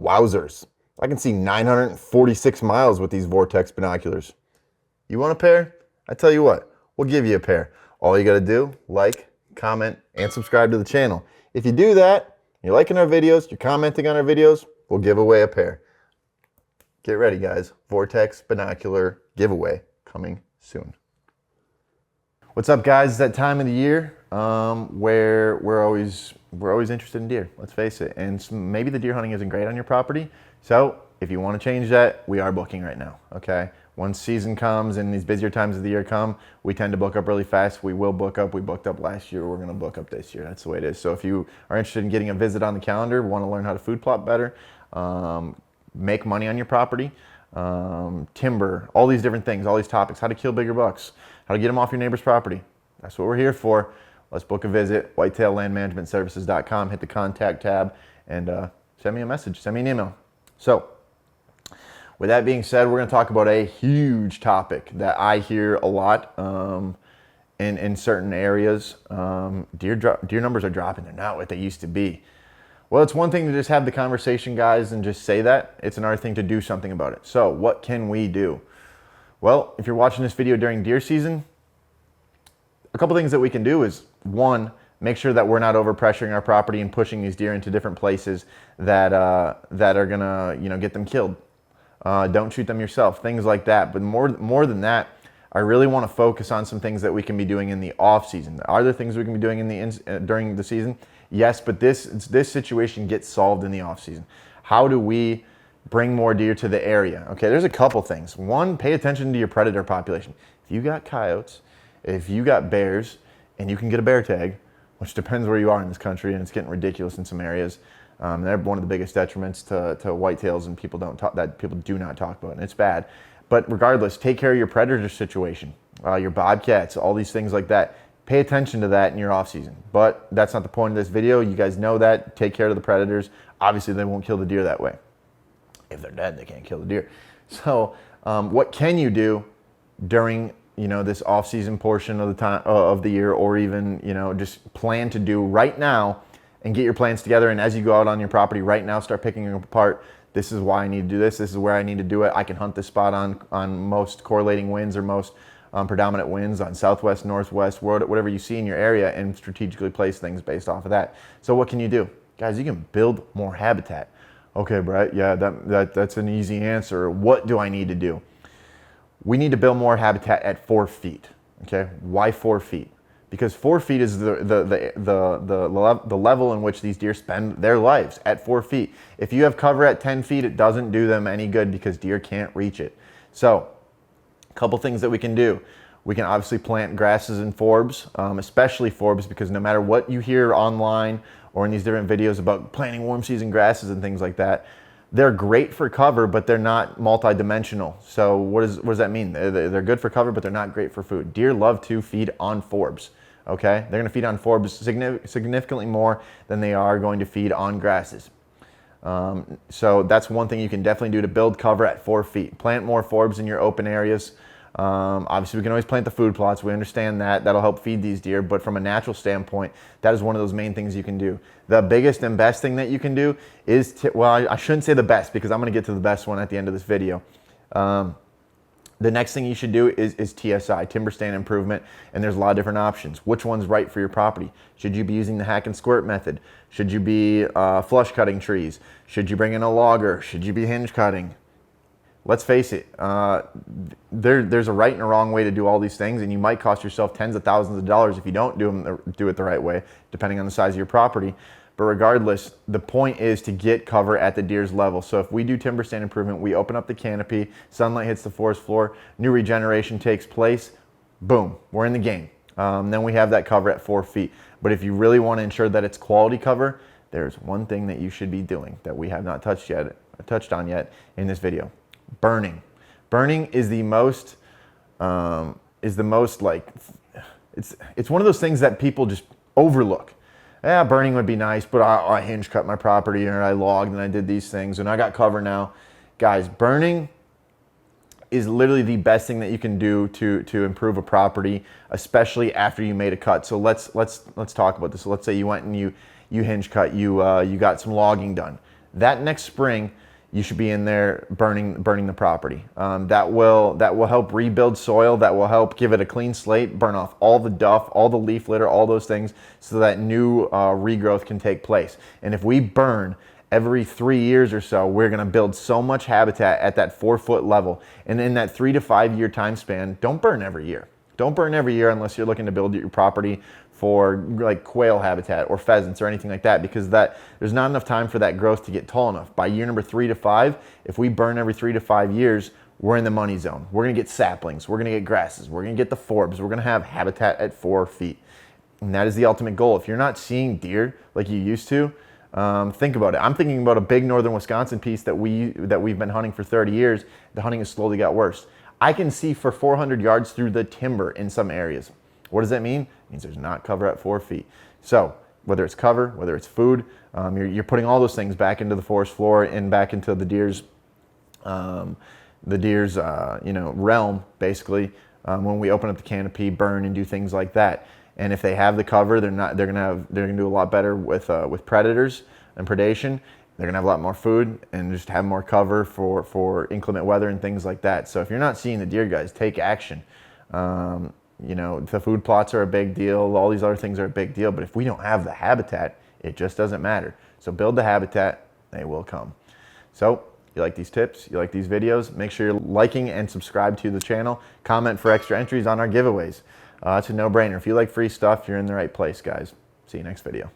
Wowzers. I can see 946 miles with these Vortex binoculars. You want a pair? I tell you what, we'll give you a pair. All you gotta do, like, comment, and subscribe to the channel. If you do that, you're liking our videos, you're commenting on our videos, we'll give away a pair. Get ready, guys. Vortex binocular giveaway coming soon. What's up, guys? It's that time of the year where we're always interested in deer. Let's face it, and maybe the deer hunting isn't great on your property. So if you want to change that, we are booking right now. Okay. Once season comes and these busier times of the year come, we tend to book up really fast. We will book up. We booked up last year. We're going to book up this year. That's the way it is. So if you are interested in getting a visit on the calendar, want to learn how to food plot better, make money on your property, timber, all these different things, all these topics, how to kill bigger bucks, how to get them off your neighbor's property. That's what we're here for. Let's book a visit, whitetaillandmanagementservices.com, hit the contact tab, and send me a message, send me an email. So with that being said, we're going to talk about a huge topic that I hear a lot in certain areas. Deer numbers are dropping. They're not what they used to be. Well, it's one thing to just have the conversation, guys, and just say that. It's another thing to do something about it. So what can we do? Well, if you're watching this video during deer season, a couple things that we can do is, one, make sure that we're not overpressuring our property and pushing these deer into different places that are gonna, get them killed. Don't shoot them yourself, things like that. But more than that, I really want to focus on some things that we can be doing in the off season. Are there things we can be doing during the season? Yes, but this situation gets solved in the off season. How do we bring more deer to the area? Okay, there's a couple things. One, pay attention to your predator population. If you got coyotes, if you got bears, and you can get a bear tag, which depends where you are in this country, and it's getting ridiculous in some areas. They're one of the biggest detriments to whitetails, and people do not talk about, and it's bad. But regardless, take care of your predator situation, your bobcats, all these things like that. Pay attention to that in your off season. But that's not the point of this video. You guys know that. Take care of the predators. Obviously, they won't kill the deer that way. If they're dead, they can't kill the deer. So what can you do during this off-season portion of the time of the year, or even just plan to do right now and get your plans together? And as you go out on your property right now, start picking them apart. This is why I need to do this. This is where I need to do it. I can hunt this spot on most correlating winds, or most predominant winds on southwest, northwest, whatever you see in your area, and strategically place things based off of that. So what can you do? Guys, you can build more habitat. Okay, Brett, yeah, that's an easy answer. What do I need to do? We need to build more habitat at 4 feet. Okay, why 4 feet? Because 4 feet is the level in which these deer spend their lives, at 4 feet. If you have cover at 10 feet, it doesn't do them any good because deer can't reach it. So a couple things that we can do. We can obviously plant grasses and forbs, especially forbs, because no matter what you hear online or in these different videos about planting warm season grasses and things like that, they're great for cover, but they're not multi-dimensional. So what does that mean? They're good for cover, but they're not great for food. Deer love to feed on forbs. Okay, they're going to feed on forbs significantly more than they are going to feed on grasses. So that's one thing you can definitely do to build cover at 4 feet. Plant more forbs in your open areas. Obviously, we can always plant the food plots. We understand that. That'll help feed these deer. But from a natural standpoint, that is one of those main things you can do. The biggest and best thing that you can do is, well, I shouldn't say the best, because I'm going to get to the best one at the end of this video. The next thing you should do is TSI, timber stand improvement, and there's a lot of different options. Which one's right for your property? Should you be using the hack and squirt method? Should you be flush cutting trees? Should you bring in a logger? Should you be hinge cutting? Let's face it, there's a right and a wrong way to do all these things, and you might cost yourself tens of thousands of dollars if you don't do it the right way, depending on the size of your property. But regardless, the point is to get cover at the deer's level. So if we do timber stand improvement, we open up the canopy, sunlight hits the forest floor, new regeneration takes place, boom, we're in the game. Then we have that cover at 4 feet. But if you really want to ensure that it's quality cover, there's one thing that you should be doing that we have not touched on yet in this video. Burning. Burning is the most like, it's one of those things that people just overlook. Yeah, burning would be nice, but I hinge cut my property, or I logged and I did these things and I got cover now. Guys, burning is literally the best thing that you can do to improve a property, especially after you made a cut. So let's talk about this. So let's say you went and you hinge cut, you got some logging done. that next spring, you should be in there burning the property. That will help rebuild soil. That will help give it a clean slate, burn off all the duff, all the leaf litter, all those things, so that new regrowth can take place. And if we burn every 3 years or so, we're going to build so much habitat at that 4-foot level. And in that 3 to 5 year time span, don't burn every year. Don't burn every year unless you're looking to build your property for like quail habitat or pheasants or anything like that, because there's not enough time for that growth to get tall enough. By year number 3 to 5, if we burn every 3 to 5 years, we're in the money zone. We're gonna get saplings, we're gonna get grasses, we're gonna get the forbs, we're gonna have habitat at 4 feet. And that is the ultimate goal. If you're not seeing deer like you used to, think about it. I'm thinking about a big northern Wisconsin piece that we've been hunting for 30 years. The hunting has slowly got worse. I can see for 400 yards through the timber in some areas. What does that mean? It means there's not cover at 4 feet. So whether it's cover, whether it's food, you're putting all those things back into the forest floor and back into the deer's realm, basically. When we open up the canopy, burn and do things like that. And if they have the cover, they're gonna do a lot better with predators and predation. They're gonna have a lot more food and just have more cover for inclement weather and things like that. So if you're not seeing the deer, guys, take action. The food plots are a big deal. All these other things are a big deal. But if we don't have the habitat, it just doesn't matter. So build the habitat, they will come. So you like these tips, you like these videos, make sure you're liking and subscribe to the channel. Comment for extra entries on our giveaways. It's a no-brainer. If you like free stuff, you're in the right place, guys. See you next video.